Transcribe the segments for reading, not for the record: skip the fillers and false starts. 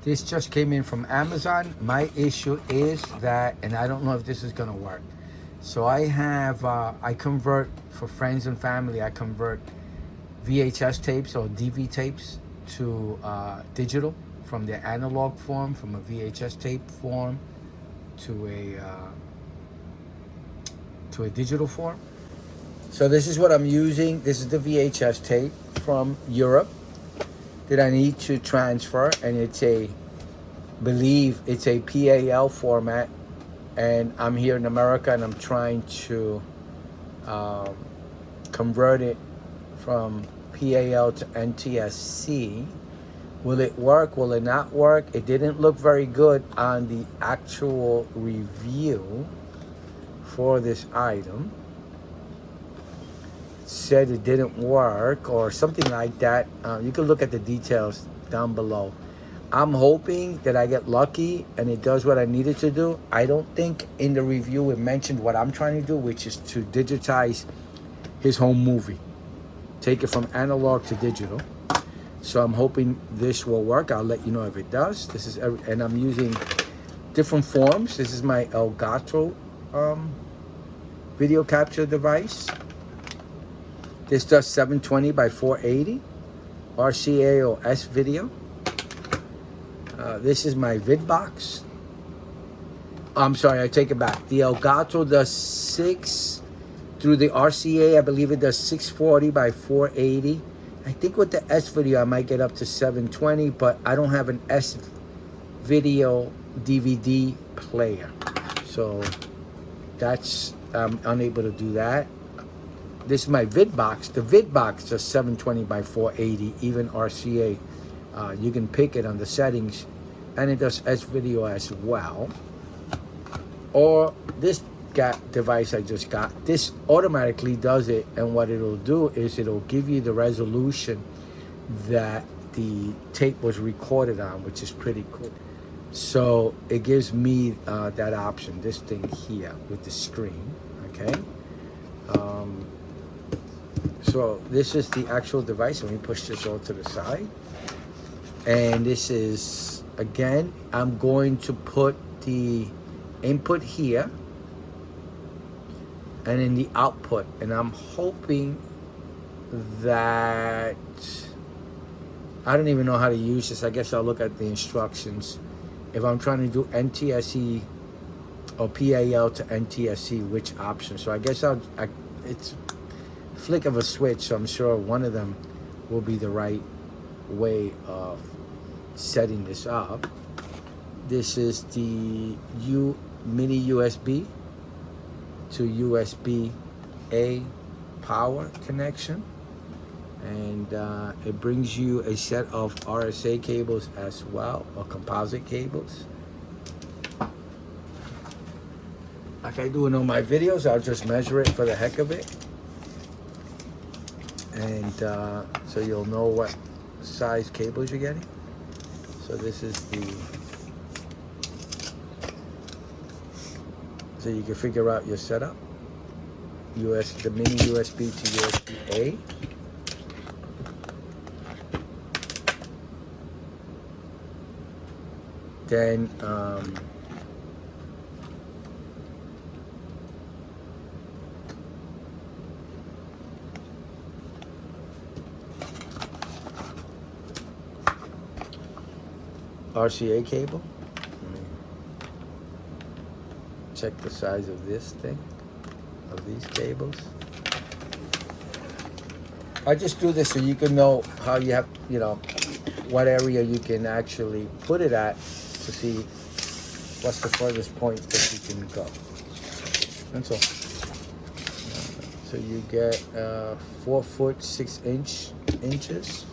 This just came in from Amazon. My issue is that, and I don't know if this is gonna work. So I have, I convert for friends and family, I convert VHS tapes or DV tapes to digital from the analog form, from a VHS tape form to a digital form. So this is what I'm using. This is the VHS tape from Europe that I need to transfer, and it's a PAL format, and I'm here in America and I'm trying to convert it from PAL to NTSC. Will it work? Will it not work? It didn't look very good on the actual review for this item. It said it didn't work or something like that. You can look at the details down below. I'm hoping that I get lucky and it does what I needed to do. I don't think in the review it mentioned what I'm trying to do, which is to digitize his home movie. Take it from analog to digital. So I'm hoping this will work. I'll let you know if it does. This is, and I'm using different forms. This is my Elgato video capture device. This does 720 by 480 RCA or S video. This is my VidBox. I'm sorry, I take it back. The Elgato does 6 through the RCA. I believe it does 640 by 480. I think with the S video, I might get up to 720, but I don't have an S video DVD player. So that's, I'm unable to do that. This is my VidBox. The VidBox does 720 by 480, even RCA. You can pick it on the settings, and it does S video as well. Or this device I just got, this automatically does it, and what it'll do is it'll give you the resolution that the tape was recorded on, which is pretty cool. So it gives me that option, this thing here with the screen. Okay. So this is the actual device. Let me push this all to the side. And this is, again, I'm going to put the input here and in the output. And I'm hoping that, I don't even know how to use this. I guess I'll look at the instructions. If I'm trying to do NTSC or PAL to NTSC, which option? So I guess it's flick of a switch, so I'm sure one of them will be the right way of setting this up. This is the mini USB to USB-A power connection, and it brings you a set of RSA cables as well, or composite cables. Like I do in all my videos, I'll just measure it for the heck of it. And so you'll know what size cables you're getting. So this is so you can figure out your setup. The mini USB to USB-A. Then RCA cable. Check the size of this thing, of these cables. I just do this so you can know how you have, what area you can actually put it at to see what's the furthest point that you can go. That's all. So you get 4 foot 6 inches.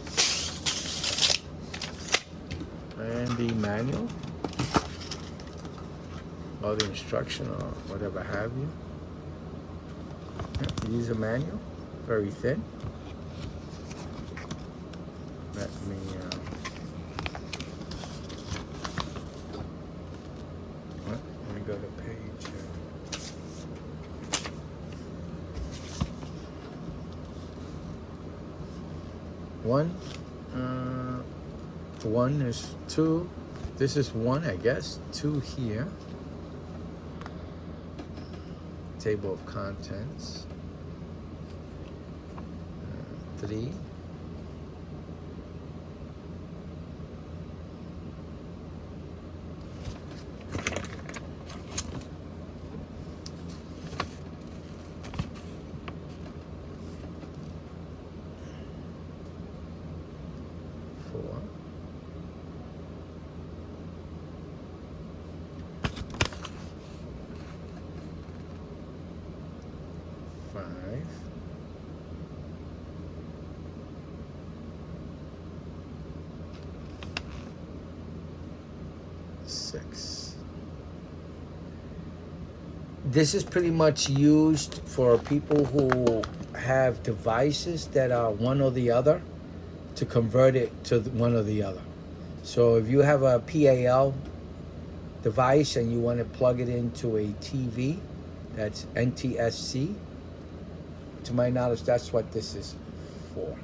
And the manual, or the instruction, or whatever have you. Use a manual, very thin. Let me go to page. One is 2 This is one, I guess. Two here. Table of contents. Three. Four. Five. Six. This is pretty much used for people who have devices that are one or the other, to convert it to one or the other. So if you have a PAL device and you want to plug it into a TV, that's NTSC. To my knowledge, that's what this is for.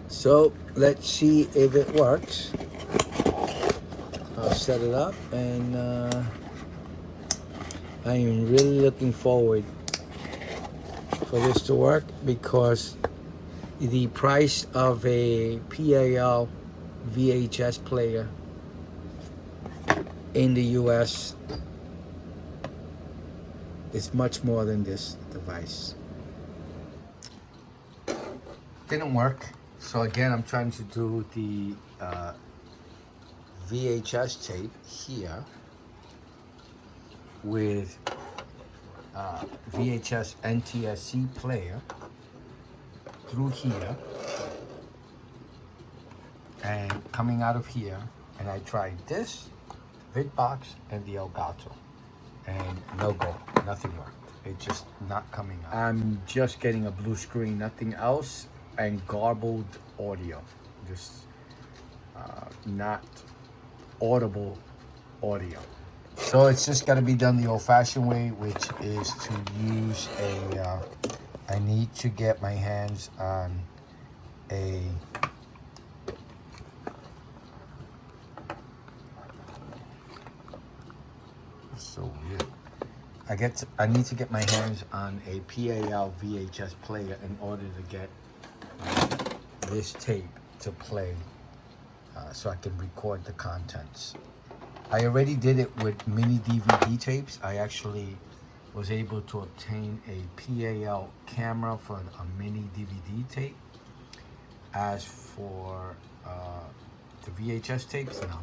So let's see if it works. I'll set it up, and I am really looking forward for this to work, because the price of a PAL VHS player in the US is much more than this device. Didn't work. So again, I'm trying to do the VHS tape here with VHS NTSC player through here and coming out of here, and I tried this, VidBox, and the Elgato, and no go, nothing worked. It's just not coming out. I'm just getting a blue screen, nothing else, and garbled audio, just not audible audio. So it's just got to be done the old-fashioned way, which is to use a I need to get my hands on a so weird. I need to get my hands on a PAL VHS player in order to get this tape to play, so I can record the contents. I already did it with mini DVD tapes. I actually was able to obtain a PAL camera for a mini DVD tape. As for the VHS tapes, no.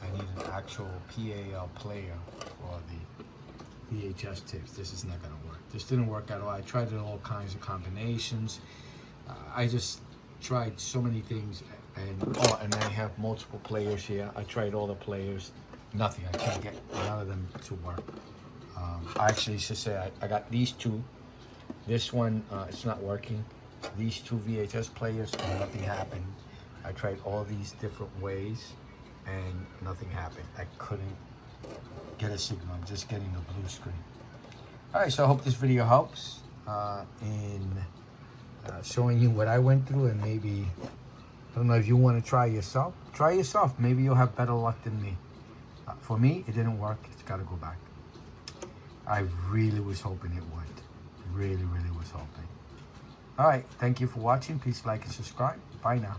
I need an actual PAL player for the VHS tapes. This is not gonna work. This didn't work at all. I tried all kinds of combinations. I just tried so many things, and I have multiple players here. I tried all the players. Nothing. I can't get none of them to work. I actually should say I got these two. This one, it's not working. These two VHS players, and nothing happened. I tried all these different ways, and nothing happened. I couldn't get a signal. I'm just getting a blue screen. All right, so I hope this video helps in showing you what I went through, and maybe, I don't know if you want to try yourself. Try yourself. Maybe you'll have better luck than me. For me, it didn't work. It's got to go back. I really was hoping it would. Really, really was hoping. All right. Thank you for watching. Please like and subscribe. Bye now.